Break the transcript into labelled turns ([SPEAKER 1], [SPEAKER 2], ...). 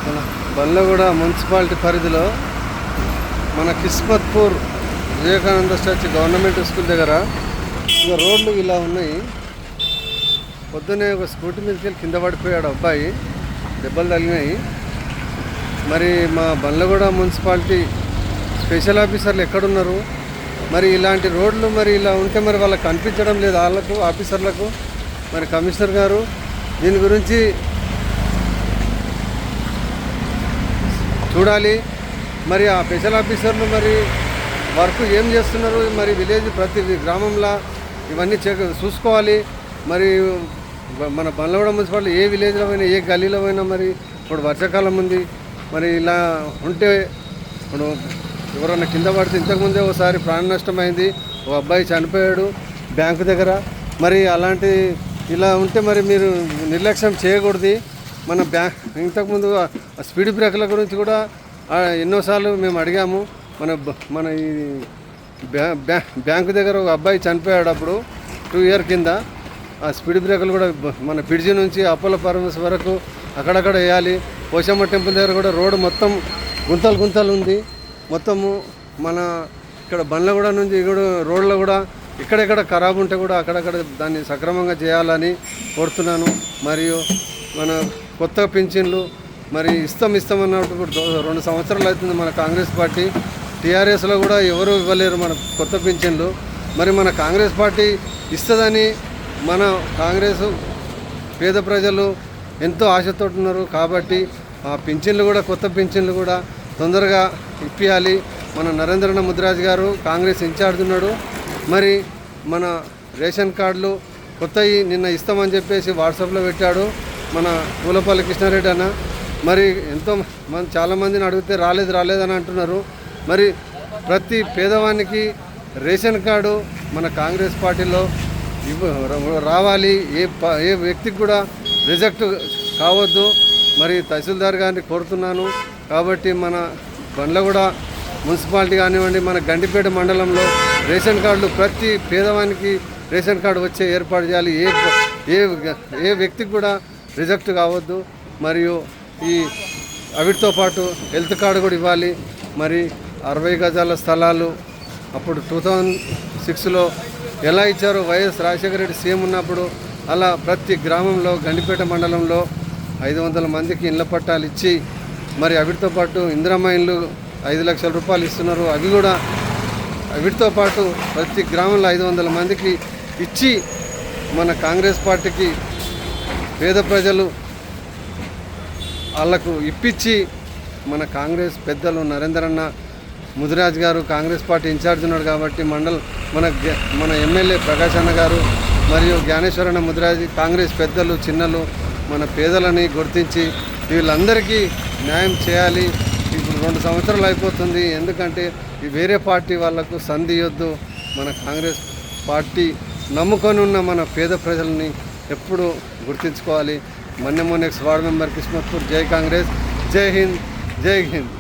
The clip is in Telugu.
[SPEAKER 1] మన బండ్లగూడ మున్సిపాలిటీ పరిధిలో మన Kismatpur Vivekananda statue government school దగ్గర ఇక రోడ్లు ఇలా ఉన్నాయి. పొద్దున్నే ఒక స్కూటీ మీదకి వెళ్ళి కింద పడిపోయాడు అబ్బాయి, దెబ్బలు తగిలినాయి. మరి మా బండ్లగూడ మున్సిపాలిటీ స్పెషల్ ఆఫీసర్లు ఎక్కడున్నారు? మరి ఇలాంటి రోడ్లు మరి ఇలా ఉంటే మరి వాళ్ళకి కనిపించడం లేదు, వాళ్ళకు ఆఫీసర్లకు. మరి కమిషనర్ గారు దీని గురించి చూడాలి. మరి ఆ స్పెషల్ ఆఫీసర్లు మరి వర్క్ ఏం చేస్తున్నారు? మరి విలేజ్ ప్రతి గ్రామంలో ఇవన్నీ చూసుకోవాలి. మరి మన బండ్లగూడ మున్సిపాలిటీ ఏ విలేజ్లో పోయినా, ఏ గల్లీలో పోయినా మరి ఇప్పుడు వర్షాకాలం ఉంది. మరి ఇలా ఉంటే ఇప్పుడు ఎవరన్నా కింద పడితే, ఇంతకుముందే ఒకసారి ప్రాణ నష్టం అయింది, ఒక అబ్బాయి చనిపోయాడు బ్యాంకు దగ్గర. మరి అలాంటి ఇలా ఉంటే మరి మీరు నిర్లక్ష్యం చేయకూడదు. మన ఇంతకుముందు స్పీడ్ బ్రేకర్ల గురించి కూడా ఎన్నోసార్లు మేము అడిగాము. మన ఈ బ్యాంకు దగ్గర ఒక అబ్బాయి చనిపోయాడు అప్పుడు 2 years కింద. ఆ స్పీడ్ బ్రేకర్లు కూడా మన పిడిజి నుంచి అపోలో ఫార్మసీ వరకు అక్కడక్కడ వేయాలి. పోషమ్మ టెంపుల్ దగ్గర కూడా రోడ్డు మొత్తం గుంతలు ఉంది. మొత్తము మన ఇక్కడ బండ్లగూడ నుంచి ఇక్కడ రోడ్లో కూడా ఇక్కడెక్కడ ఖరాబు ఉంటే కూడా అక్కడక్కడ దాన్ని సక్రమంగా చేయాలని కోరుతున్నాను. మరియు మన కొత్త పింఛన్లు మరి ఇస్తామన్నట్టు 2 సంవత్సరాలు అవుతుంది మన కాంగ్రెస్ పార్టీ. టీఆర్ఎస్లో కూడా ఎవరు ఇవ్వలేరు మన కొత్త పింఛన్లు. మరి మన కాంగ్రెస్ పార్టీ ఇస్తుందని మన కాంగ్రెస్ పేద ప్రజలు ఎంతో ఆశతో ఉన్నారు. కాబట్టి ఆ పింఛన్లు కూడా, కొత్త పింఛన్లు కూడా తొందరగా ఇప్పియాలి. మన నరేంద్ర ముదిరాజ్ గారు కాంగ్రెస్ ఇన్ఛార్జ్ ఉన్నాడు. మరి మన రేషన్ కార్డులు కొత్తవి నిన్న ఇస్తామని చెప్పేసి వాట్సాప్లో పెట్టాడు మన పూలపల్లి కృష్ణారెడ్డి అన్న. మరి చాలామందిని అడిగితే రాలేదని అంటున్నారు. మరి ప్రతి పేదవానికి రేషన్ కార్డు మన కాంగ్రెస్ పార్టీలో రావాలి. ఏ వ్యక్తికి కూడా రిజెక్ట్ కావద్దు. మరి తహసీల్దార్ గారిని కోరుతున్నాను. కాబట్టి మన బండ్లగూడ మున్సిపాలిటీ కానివ్వండి, మన గండిపేట మండలంలో రేషన్ కార్డులు ప్రతి పేదవానికి రేషన్ కార్డు వచ్చే ఏర్పాటు చేయాలి. ఏ వ్యక్తికి కూడా రిజెక్ట్ కావద్దు. మరియు వీటితో పాటు హెల్త్ కార్డు కూడా ఇవ్వాలి. మరి 60 గజాల స్థలాలు అప్పుడు 2006లో ఎలా ఇచ్చారో వైఎస్ రాజశేఖర రెడ్డి సీఎం ఉన్నప్పుడు, అలా ప్రతి గ్రామంలో గండిపేట మండలంలో 500 మందికి ఇళ్ల పట్టాలు ఇచ్చి, మరి వీటితో పాటు ఇందిరమ్మ ఇళ్ళు 5 లక్షల రూపాయలు ఇస్తున్నారు. అవి కూడా వీటితో పాటు ప్రతి గ్రామంలో 500 మందికి ఇచ్చి మన కాంగ్రెస్ పార్టీకి పేద ప్రజలు వాళ్లకు ఇప్పించి, మన కాంగ్రెస్ పెద్దలు నరేంద్రన్న ముదిరాజ్ గారు కాంగ్రెస్ పార్టీ ఇన్ఛార్జ్ ఉన్నాడు కాబట్టి మన ఎమ్మెల్యే ప్రకాష్ అన్న గారు మరియు జ్ఞానేశ్వరన్న ముదిరాజ్ కాంగ్రెస్ పెద్దలు చిన్నలు మన పేదలని గుర్తించి వీళ్ళందరికీ న్యాయం చేయాలి. ఇప్పుడు 2 సంవత్సరాలు అయిపోతుంది. ఎందుకంటే వేరే పార్టీ వాళ్లకు సంధి ఇవ్వద్దు. మన కాంగ్రెస్ పార్టీ నమ్ముకొని ఉన్న మన పేద ప్రజల్ని ఎప్పుడు గుర్తించుకోవాలి. మొన్న వార్డ్ మెంబర్ కిస్మత్పూర్. జై కాంగ్రెస్, జై హింద్, జై హింద్.